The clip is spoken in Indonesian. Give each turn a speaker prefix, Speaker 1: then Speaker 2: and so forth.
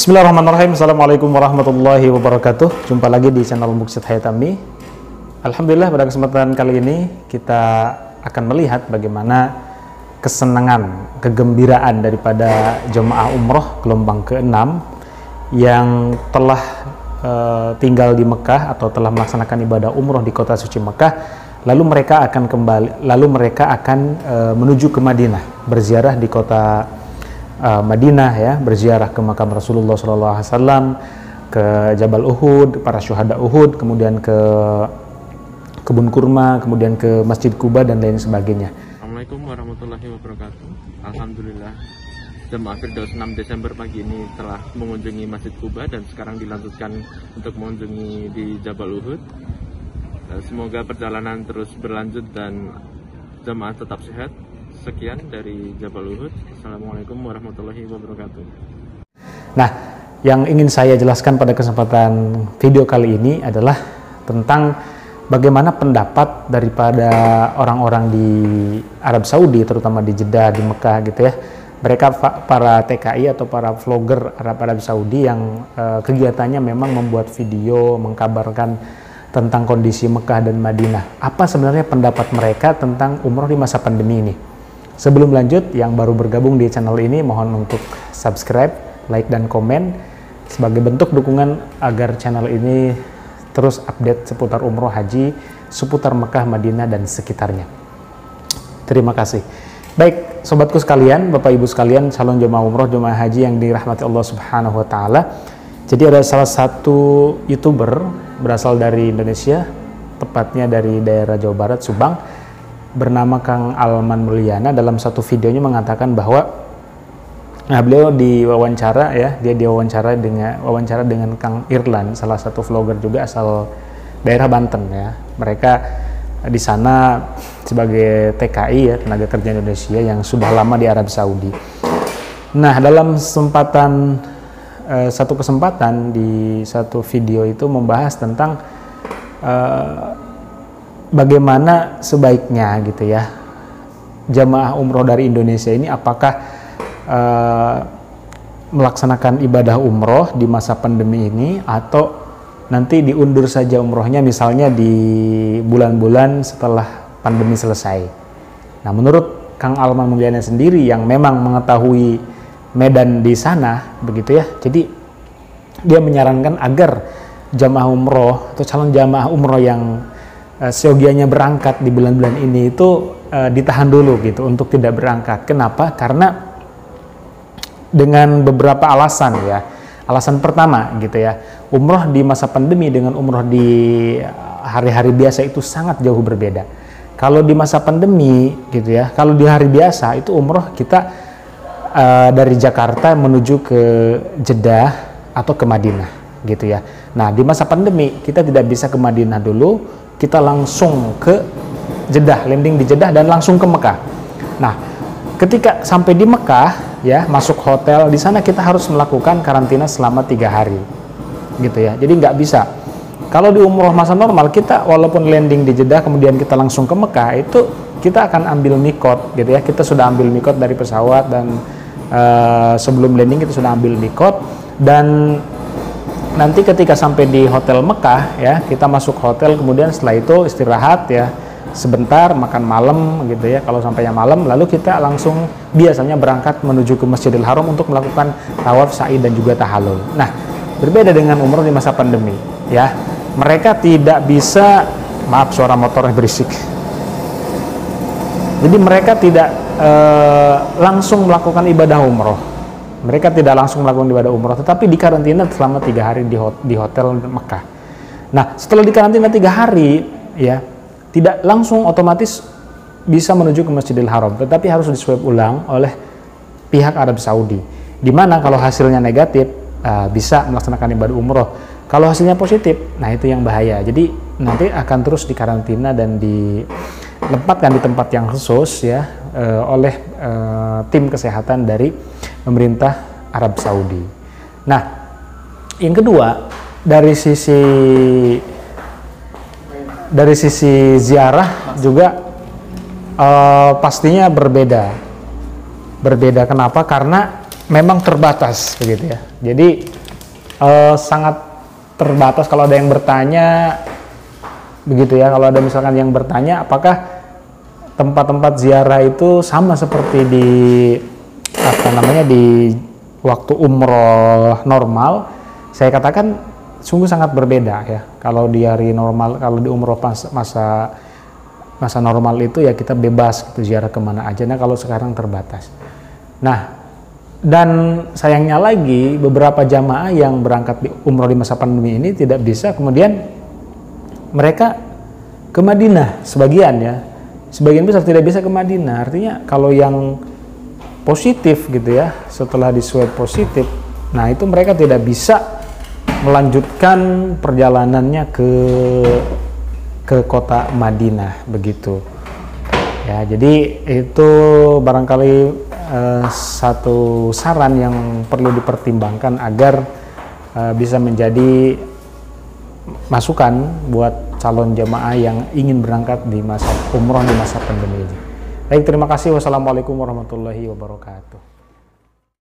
Speaker 1: Bismillahirrahmanirrahim. Assalamualaikum warahmatullahi wabarakatuh. Jumpa lagi di channel Muksid Hayatami. Alhamdulillah, pada kesempatan kali ini kita akan melihat bagaimana kesenangan, kegembiraan daripada jemaah umroh gelombang ke-6 yang telah tinggal di Mekah atau telah melaksanakan ibadah umroh di kota suci Mekah. Lalu mereka akan menuju ke Madinah, berziarah di kota Madinah, ya, berziarah ke makam Rasulullah SAW, ke Jabal Uhud, para syuhada Uhud, kemudian ke kebun kurma, kemudian ke Masjid Quba dan lain sebagainya.
Speaker 2: Assalamualaikum warahmatullahi wabarakatuh. Alhamdulillah, jemaah Firdaus 6 Desember pagi ini telah mengunjungi Masjid Quba dan sekarang dilanjutkan untuk mengunjungi di Jabal Uhud. Semoga perjalanan terus berlanjut dan jemaah tetap sehat. Sekian dari Jabal Uhud. Assalamualaikum warahmatullahi wabarakatuh.
Speaker 1: Nah, yang ingin saya jelaskan pada kesempatan video kali ini adalah tentang bagaimana pendapat daripada orang-orang di Arab Saudi, terutama di Jeddah, di Mekah gitu ya. Mereka para TKI atau para vlogger Arab Saudi yang kegiatannya memang membuat video mengkabarkan tentang kondisi Mekah dan Madinah. Apa sebenarnya pendapat mereka tentang umroh di masa pandemi ini? Sebelum lanjut, yang baru bergabung di channel ini mohon untuk subscribe, like, dan komen sebagai bentuk dukungan agar channel ini terus update seputar umroh haji, seputar Mekah, Madinah, dan sekitarnya. Terima kasih. Baik, sobatku sekalian, Bapak Ibu sekalian, calon jemaah umroh, jemaah haji yang dirahmati Allah Subhanahu wa Ta'ala. Jadi ada salah satu YouTuber berasal dari Indonesia, tepatnya dari daerah Jawa Barat, Subang, bernama Kang Alman Mulyana. Dalam satu videonya mengatakan bahwa beliau diwawancara, ya, dia diwawancara dengan Kang Irlan, salah satu vlogger juga asal daerah Banten, ya. Mereka di sana sebagai TKI, ya, tenaga kerja Indonesia yang sudah lama di Arab Saudi. Nah, dalam satu kesempatan di satu video itu membahas tentang bagaimana sebaiknya gitu ya jamaah umroh dari Indonesia ini apakah melaksanakan ibadah umroh di masa pandemi ini atau nanti diundur saja umrohnya misalnya di bulan-bulan setelah pandemi selesai. Nah, menurut Kang Alman Mulyana sendiri yang memang mengetahui medan di sana begitu ya, jadi dia menyarankan agar jamaah umroh atau calon jamaah umroh yang seyogianya berangkat di bulan-bulan ini itu ditahan dulu gitu untuk tidak berangkat. Kenapa? Karena dengan beberapa alasan, ya. Alasan pertama gitu ya, umroh di masa pandemi dengan umroh di hari-hari biasa itu sangat jauh berbeda. Kalau di masa pandemi gitu ya, kalau di hari biasa itu umroh kita dari Jakarta menuju ke Jeddah atau ke Madinah gitu ya. Nah, di masa pandemi kita tidak bisa ke Madinah dulu, kita langsung ke Jeddah, landing di Jeddah dan langsung ke Mekah. Nah, ketika sampai di Mekah, ya, masuk hotel, di sana kita harus melakukan karantina selama 3 hari, gitu ya. Jadi nggak bisa. Kalau di umroh masa normal, kita walaupun landing di Jeddah, kemudian kita langsung ke Mekah, itu kita akan ambil mikot, gitu ya. Kita sudah ambil mikot dari pesawat dan sebelum landing kita sudah ambil mikot dan nanti ketika sampai di hotel Mekah, ya, kita masuk hotel, kemudian setelah itu istirahat, ya, sebentar, makan malam gitu ya. Kalau sampainya malam, lalu kita langsung biasanya berangkat menuju ke Masjidil Haram untuk melakukan tawaf, sa'i, dan juga tahallul. Nah, berbeda dengan umroh di masa pandemi, ya. Mereka tidak bisa, maaf suara motor berisik. Jadi mereka tidak langsung melakukan ibadah umroh. Mereka tidak langsung melakukan ibadah umroh, tetapi dikarantina selama 3 hari di hotel Mekah. Nah, setelah dikarantina 3 hari, ya, tidak langsung otomatis bisa menuju ke Masjidil Haram, tetapi harus diswab ulang oleh pihak Arab Saudi. Dimana kalau hasilnya negatif, bisa melaksanakan ibadah umroh. Kalau hasilnya positif, nah itu yang bahaya. Jadi nanti akan terus dikarantina dan ditempatkan di tempat yang khusus, ya, oleh tim kesehatan dari pemerintah Arab Saudi. Nah, yang kedua, dari sisi ziarah juga pastinya berbeda. Kenapa? Karena memang terbatas begitu ya. Jadi sangat terbatas. Kalau ada yang bertanya begitu ya, kalau ada misalkan yang bertanya apakah tempat-tempat ziarah itu sama seperti di di waktu umroh normal, saya katakan sungguh sangat berbeda ya. Kalau di hari normal, kalau di umroh masa normal itu ya kita bebas gitu ziarah kemana aja. Nah kalau sekarang terbatas. Nah dan sayangnya lagi beberapa jamaah yang berangkat di umroh di masa pandemi ini tidak bisa kemudian mereka ke Madinah, sebagian besar tidak bisa ke Madinah. Artinya kalau yang positif gitu ya, setelah di swab positif, nah itu mereka tidak bisa melanjutkan perjalanannya ke kota Madinah begitu ya. Jadi itu barangkali satu saran yang perlu dipertimbangkan agar bisa menjadi masukan buat calon jamaah yang ingin berangkat di masa umroh di masa pandemi ini. Baik, terima kasih. Wassalamualaikum warahmatullahi wabarakatuh.